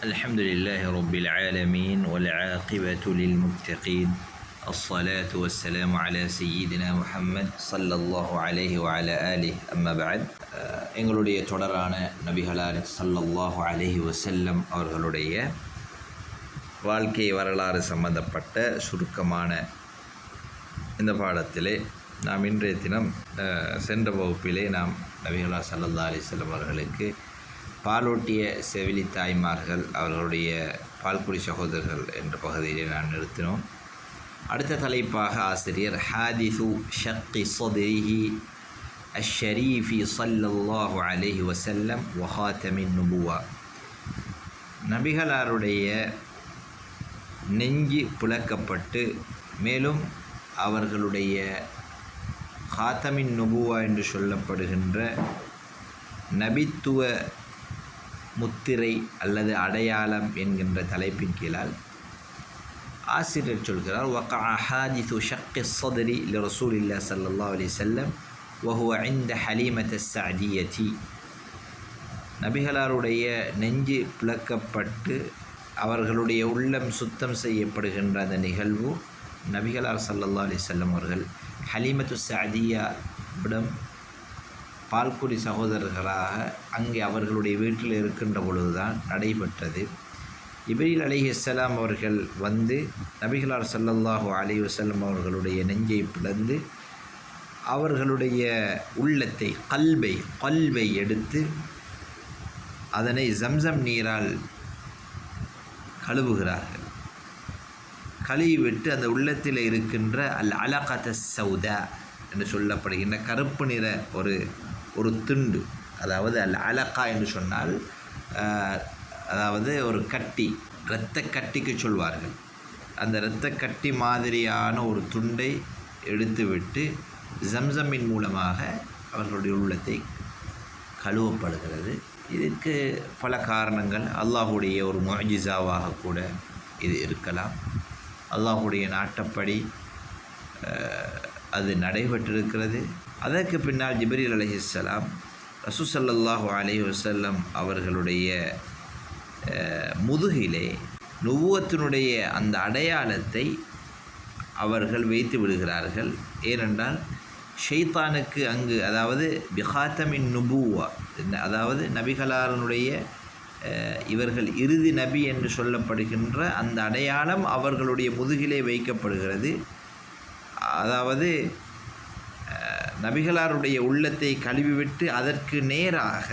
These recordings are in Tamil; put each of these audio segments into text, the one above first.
الحمد لله رب العالمين والعاقبة للمتقين الصلاة والسلام على سيدنا محمد صلى الله عليه وعلى آله أما بعد எங்களுடைய தொடரான நபிகளார் ஸல்லல்லாஹு அலைஹி வஸல்லம் அவர்களுடைய வாழ்க்கை வரலாறு சம்பந்தப்பட்ட சுருக்கமான இந்த பாடத்திலே நாம் இன்றைய தினம் சென்ற வகுப்பிலே நாம் நபிகளார் ஸல்லல்லாஹு அலைஹி வஸல்லம் அவர்களுக்கு பாலூட்டிய செவிலி தாய்மார்கள் அவர்களுடைய பால்குடி சகோதரர்கள் என்ற பகுதியிலே நான் நிறுத்தினோம். அடுத்த தலைப்பாக ஆசிரியர் ஹாதிசு ஷக்கி ஸத்ரிஹி அஷ்ஷரீஃபி ஸல்லல்லாஹு அலைஹி வஸல்லம் வ ஹாத்தமின் நுபுவா, நபிகளாருடைய நெஞ்சு புலக்கப்பட்டு மேலும் அவர்களுடைய ஹாத்தமின் நுபுவா என்று சொல்லப்படுகின்ற நபித்துவ முத்திரை அல்லது அடையாளம் என்கின்ற தலைப்பின் கீழால் ஆசிரியர் சொல்கிறார், வகஅ ஹாதிசு ஷக்கி ஸத்ரி லிரசூலில்லாஹி ஸல்லல்லாஹு அலைஹி வஸல்லம் வஹுவ இன்த ஹலீமத் ஸஅதிய்யதி, நபிகளாருடைய நெஞ்சு பிளக்கப்பட்டு அவர்களுடைய உள்ளம் சுத்தம் செய்யப்படுகின்ற அந்த நிகழ்வு நபிகளார் ஸல்லல்லாஹு அலைஹி வஸல்லம் அவர்கள் ஹலீமத்து ஸஅதிய்யாவிடம் பால்குடி சகோதரர்களாக அங்கே அவர்களுடைய வீட்டில் இருக்கின்ற பொழுதுதான் நடைபெற்றது. ஜிப்ரீல் அலைஹிஸ்ஸலாம் அவர்கள் வந்து நபிகளார் ஸல்லல்லாஹு அலைஹி வஸல்லம் அவர்களுடைய நெஞ்சை பிளந்து அவர்களுடைய உள்ளத்தை கல்வை எடுத்து அதனை ஜம்சம் நீரால் கழுவுகிறார்கள். கழுவிவிட்டு அந்த உள்ளத்தில் இருக்கின்ற அல் அலகத சௌதா என்று சொல்லப்படுகின்ற கருப்பு நிற ஒரு துண்டு, அதாவது அல் அலகா என்று சொன்னால் அதாவது ஒரு கட்டி, இரத்த கட்டிக்கு சொல்வார்கள். அந்த இரத்த கட்டி மாதிரியான ஒரு துண்டை எடுத்துவிட்டு ஜம்சமின் மூலமாக அவர்களுடைய உள்ளத்தை கழுவப்படுகிறது. இதற்கு பல காரணங்கள், அல்லாஹுடைய ஒரு முஅஜிஸாவாக கூட இது இருக்கலாம். அல்லாஹுடைய நாட்டப்படி அது நடைபெற்றிருக்கிறது. அதற்கு பின்னால் ஜிப்ரீல் அலைஹிஸ்ஸலாம் ரசூல் ஸல்லல்லாஹு அலைஹி வஸல்லம் அவர்களுடைய முதுகிலே நுபுவத்தினுடைய அந்த அடையாளத்தை அவர்கள் வைத்து விடுகிறார்கள். ஏனென்றால் ஷைத்தானுக்கு அங்கு, அதாவது பிஹாத்தமின் நுபுவா, அதாவது நபிகளாருடைய இவர்கள் இறுதி நபி என்று சொல்லப்படுகின்ற அந்த அடையாளம் அவர்களுடைய முதுகிலே வைக்கப்படுகிறது. அதாவது நபிகளாருடைய உள்ளத்தை கழுவிவிட்டு அதற்கு நேராக,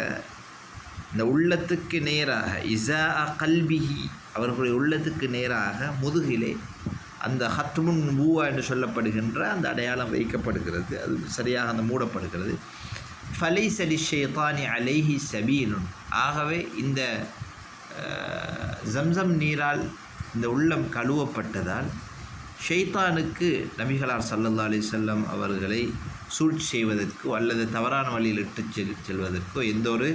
இந்த உள்ளத்துக்கு நேராக இஸா கல்பிஹி, அவர்களுடைய உள்ளத்துக்கு நேராக முதுகிலே அந்த ஹத்முன் நுபுவா என்று சொல்லப்படுகின்ற அந்த அடையாளம் வைக்கப்படுகிறது. அது சரியாக அந்த மூடப்படுகிறது. ஃபலைஸ லிஷ்ஷைத்தானி அலைஹி சபீலுன், ஆகவே இந்த ஜம்சம் நீரால் இந்த உள்ளம் கழுவப்பட்டதால் ஷைத்தானுக்கு நபிகளார் ஸல்லல்லாஹு அலைஹி வஸல்லம் அவர்களை சூழ்ச்சி செய்வதற்கோ அல்லது தவறான வழியில் இட்டு செல்வதற்கோ எந்த ஒரு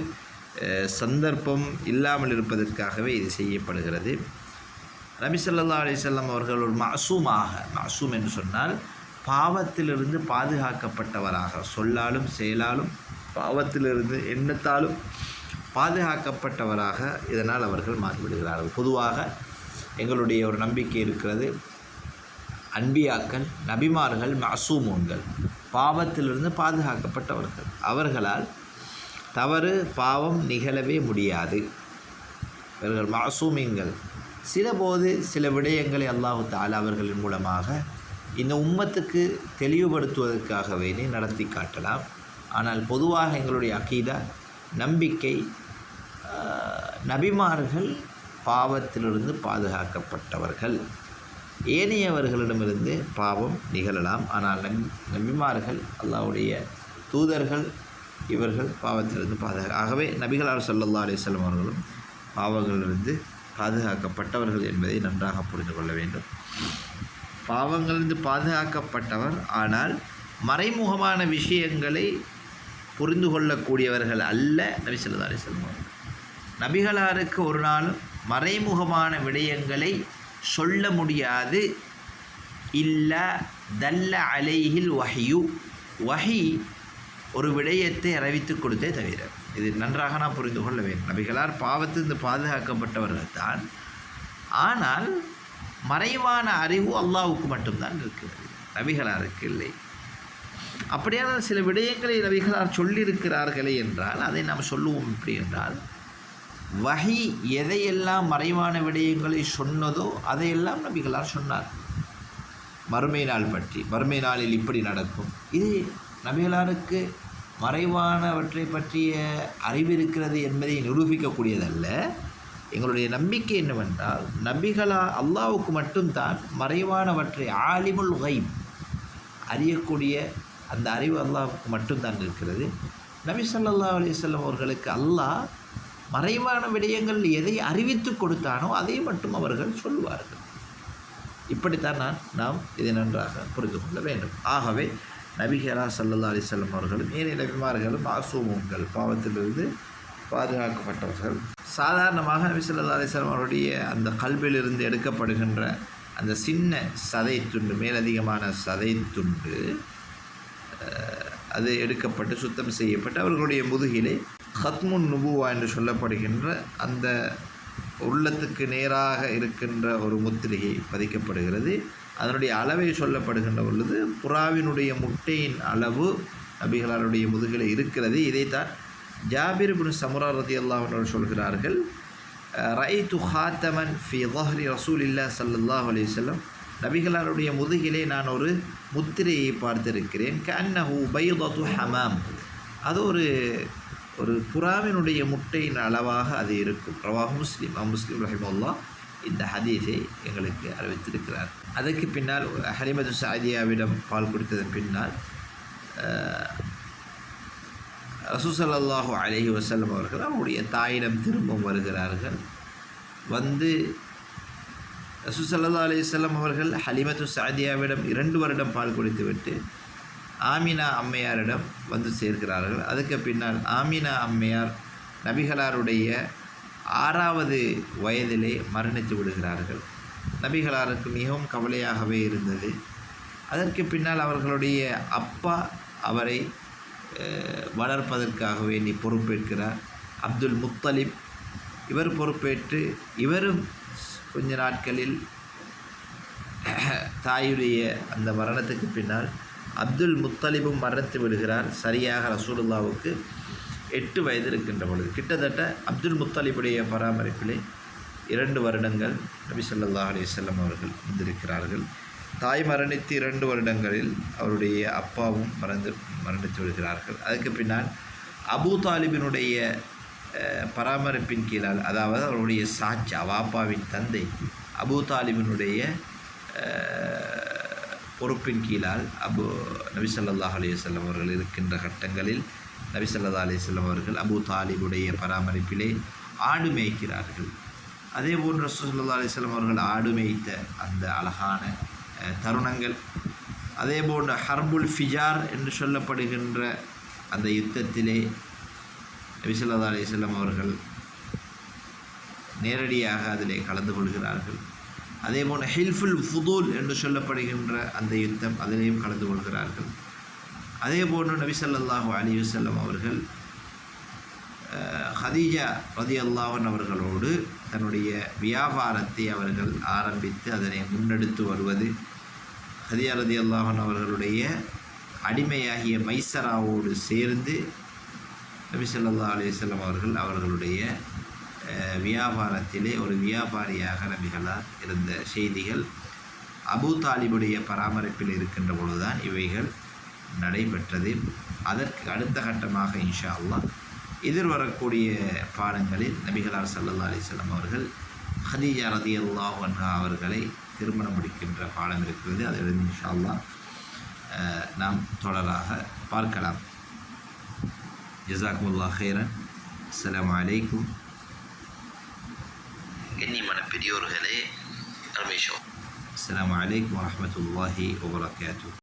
சந்தர்ப்பம் இல்லாமல் இருப்பதற்காகவே இது செய்யப்படுகிறது. நபி ஸல்லல்லாஹு அலைஹி வஸல்லம் அவர்கள் ஒரு மாசூம் என்று சொன்னால் பாவத்திலிருந்து பாதுகாக்கப்பட்டவராக, சொல்லாலும் செயலாலும் பாவத்திலிருந்து எண்ணத்தாலும் பாதுகாக்கப்பட்டவராக இதனால் அவர்கள் மாறிவிடுகிறார்கள். பொதுவாக எங்களுடைய ஒரு நம்பிக்கை இருக்கிறது, அன்பியாக்கள் நபிமார்கள் மாசூமூன்கள், பாவத்திலிருந்து பாதுகாக்கப்பட்டவர்கள், அவர்களால் தவறு பாவம் நிகழவே முடியாது. இவர்கள் மாசூமீன்கள். சிலபோது சில விடயங்களை அல்லாஹு தஆலா அவர்களின் மூலமாக இந்த உம்மத்துக்கு தெளிவுபடுத்துவதற்காகவே நடத்தி காட்டலாம். ஆனால் பொதுவாக எங்களுடைய அகீதா நம்பிக்கை, நபிமார்கள் பாவத்திலிருந்து பாதுகாக்கப்பட்டவர்கள். ஏனையவர்களிடமிருந்து பாவம் நிகழலாம், ஆனால் நபிமார்கள் அல்லாஹ்வுடைய தூதர்கள் இவர்கள் பாவத்திலிருந்து ஆகவே நபிகளார் ஸல்லல்லாஹு அலைஹி வஸல்லம் அவர்களும் பாவங்களிலிருந்து பாதுகாக்கப்பட்டவர்கள் என்பதை நன்றாக புரிந்து கொள்ள வேண்டும். பாவங்களிலிருந்து பாதுகாக்கப்பட்டவர், ஆனால் மறைமுகமான விஷயங்களை புரிந்து கொள்ளக்கூடியவர்கள் அல்ல நபி ஸல்லல்லாஹு அலைஹி வஸல்லம் அவர்கள். நபிகளாருக்கு ஒரு நாளும் மறைமுகமான விடயங்களை சொல்ல முடியாது. இல்லா தல்ல அலைஹில் வஹ்யு, வஹி ஒரு விடயத்தை அறிவித்து கொடுத்தே தவிர. இது நன்றாக நாம் புரிந்து கொள்ள வேண்டும். நபிகளார் பாவத்திலிருந்து பாதுகாக்கப்பட்டவர்கள் தான். ஆனால் மறைவான அறிவு அல்லாஹ்வுக்கு மட்டும்தான் இருக்கிறது, நபிகளாருக்கு இல்லை. அப்படியான சில விடயங்களை நபிகளார் சொல்லியிருக்கிறார்களே என்றால் அதை நாம் சொல்லுவோம். எப்படி என்றால், வஹி எதையெல்லாம் மறைவான விடயங்களை சொன்னதோ அதையெல்லாம் நபிகளார் சொன்னார். மறுமை நாள் பற்றி, மறுமை நாளில் இப்படி நடக்கும், இது நபிகளாருக்கு மறைவானவற்றை பற்றிய அறிவிருக்கிறது என்பதை நிரூபிக்கக்கூடியதல்ல. எங்களுடைய நம்பிக்கை என்னவென்றால், நபிகளா அல்லாஹ்வுக்கு மட்டும்தான் மறைவானவற்றை, ஆலிமுல் கைப், அறியக்கூடிய அந்த அறிவு அல்லாஹ்வுக்கு மட்டும்தான் இருக்கிறது. நபி ஸல்லல்லாஹு அலைஹி வஸல்லம் அவர்களுக்கு அல்லாஹ் மறைவான விடயங்கள் எதை அறிவித்து கொடுத்தானோ அதை மட்டும் அவர்கள் சொல்வார்கள். இப்படித்தான் நாம் இதை நன்றாக புரிந்து கொள்ள வேண்டும். ஆகவே நபிகளார் ஸல்லல்லாஹு அலைஹி வஸல்லம் அவர்களும் ஏனைய நபிமார்களும் மாசூமுங்கள், பாவத்திலிருந்து பாதுகாக்கப்பட்டவர்கள். சாதாரணமாக நபி ஸல்லல்லாஹு அலைஹி வஸல்லம் அவருடைய அந்த கல்பிலிருந்து எடுக்கப்படுகின்ற அந்த சின்ன சதை துண்டு, மேலதிகமான சதை துண்டு, அது எடுக்கப்பட்டு சுத்தம் செய்யப்பட்டு அவர்களுடைய முதுகிலே ஹத்முன் நுபுவா என்று சொல்லப்படுகின்ற அந்த உள்ளத்துக்கு நேராக இருக்கின்ற ஒரு முத்திரையை பதிக்கப்படுகிறது. அதனுடைய அளவை சொல்லப்படுகின்ற பொழுது புறாவினுடைய முட்டையின் அளவு நபிகளாருடைய முதுகில் இருக்கிறது. இதைத்தான் ஜாபிர் இப்னு சமுரா ரலியல்லாஹு அன்ஹு சொல்கிறார்கள், ரஐது ஹாத்தமன் ஃபி ظஹரி ரசூலில்லாஹி ஸல்லல்லாஹு அலைஹி வஸல்லம், நபிகளாருடைய முதுகிலே நான் ஒரு முத்திரையை பார்த்திருக்கிறேன். கஅன்னஹு பைதத்து ஹமாம், அது ஒரு புறாவினுடைய முட்டையின் அளவாக அது இருக்கும். ரவாஹு முஸ்லிம், முஸ்லிம் ரஹிமஹுல்லாஹ் இந்த ஹதீஸை எங்களுக்கு அறிவித்திருக்கிறார். அதற்கு பின்னால் ஹலிமத்து ஸஅதியாவிடம் பால் குடித்ததன் பின்னால் ரசூல் ஸல்லல்லாஹு அலைஹி வஸல்லம் அவர்கள் அவருடைய தாயிடம் திரும்பவும் வருகிறார்கள். வந்து ரசூல் ஸல்லல்லாஹு அலைஹி வஸல்லம் அவர்கள் ஹலிமத்து ஸஅதியாவிடம் 2 வருடம் பால் குடித்துவிட்டு ஆமினா அம்மையாரிடம் வந்து சேர்க்கிறார்கள். அதுக்கு பின்னால் ஆமினா அம்மையார் நபிகளாருடைய 6வது வயதிலே மரணித்து விடுகிறார்கள். நபிகளாருக்கு மிகவும் கவலையாகவே இருந்தது. அதற்கு பின்னால் அவர்களுடைய அப்பா அவரை வளர்ப்பதற்காக வேண்டி பொறுப்பேற்கிறார். அப்துல் முத்தலிப் இவர் பொறுப்பேற்று இவரும் கொஞ்ச நாட்களில் தாயுடைய அந்த மரணத்துக்கு பின்னால் அப்துல் முத்தலிபும் மரணித்து விடுகிறார். சரியாக ரசூலுல்லாவுக்கு 8 வயது இருக்கின்ற பொழுது, கிட்டத்தட்ட அப்துல் முத்தலிபுடைய பராமரிப்பிலே 2 வருடங்கள் நபி ஸல்லல்லாஹு அலைஹி வஸல்லம் அவர்கள் இருந்திருக்கிறார்கள். தாய் மரணித்து 2 வருடங்களில் அவருடைய அப்பாவும் மரணித்து விடுகிறார்கள். அதுக்கு பின்னால் அபூ தாலிபினுடைய பராமரிப்பின் கீழால், அதாவது அவருடைய சாச்சா வாப்பாவின் தந்தை அபூ தாலிபினுடைய பொறுப்பின் கீழால் நபி ஸல்லல்லாஹு அலைஹி வஸல்லம் அவர்கள் இருக்கின்ற கட்டங்களில் நபி ஸல்லல்லாஹு அலைஹி வஸல்லம் அவர்கள் அபூ தாலிபுடைய பராமரிப்பிலே ஆடு மேய்க்கிறார்கள். அதே போன்று ரசூல் ஸல்லல்லாஹு அலைஹி வஸல்லம் அவர்கள் ஆடு மேய்த்த அந்த அழகான தருணங்கள், அதே போன்று ஹர்புல் ஃபிஜார் என்று சொல்லப்படுகின்ற அந்த யுத்தத்திலே நபி ஸல்லல்லாஹு அலைஹி வஸல்லம் அவர்கள் நேரடியாக அதிலே கலந்து கொள்கிறார்கள். அதே போன்று ஹில்ஃபுல் ஃபுதூல் என்று சொல்லப்படுகின்ற அந்த யுத்தம், அதிலேயும் கலந்து கொள்கிறார்கள். அதே போன்று நபி ஸல்லல்லாஹு அலைஹி வஸல்லம் அவர்கள் ஹதீஜா ரலியல்லாஹு அன்ஹா அவர்களோடு தன்னுடைய வியாபாரத்தை அவர்கள் ஆரம்பித்து அதனை முன்னெடுத்து வருவது, ஹதீஜா ரலியல்லாஹு அன்ஹா அவர்களுடைய அடிமையாகிய மைசராவோடு சேர்ந்து நபி ஸல்லல்லாஹு அலைஹி வஸல்லம் அவர்களுடைய வியாபாரத்திலே ஒரு வியாபாரியாக நபிகளார் இருந்த செய்திகள் அபூ தாலிபுடைய பராமரிப்பில் இருக்கின்ற பொழுதுதான் இவைகள் நடைபெற்றது. அதற்கு அடுத்த கட்டமாக இன்ஷா அல்லாஹ் எதிர்வரக்கூடிய பாடங்களில் நபிகளார் ஸல்லல்லாஹு அலைஹி வஸல்லம் அவர்கள் ஹதீஜா ரலியல்லாஹு அன்ஹா அவர்களை திருமணம் முடிக்கின்ற பாடம் இருக்கிறது. அதிலிருந்து இன்ஷா அல்லாஹ் நாம் தொடராக பார்க்கலாம். ஜஸாக்குமுல்லாஹ் ஹைரன். அஸ்ஸலாமு அலைக்கும். கண்ணியமான பெரியோர்களே, அஸ்ஸலாமு அலைக்கும் வரஹ்மத்துல்லாஹி வபரகாத்துஹு.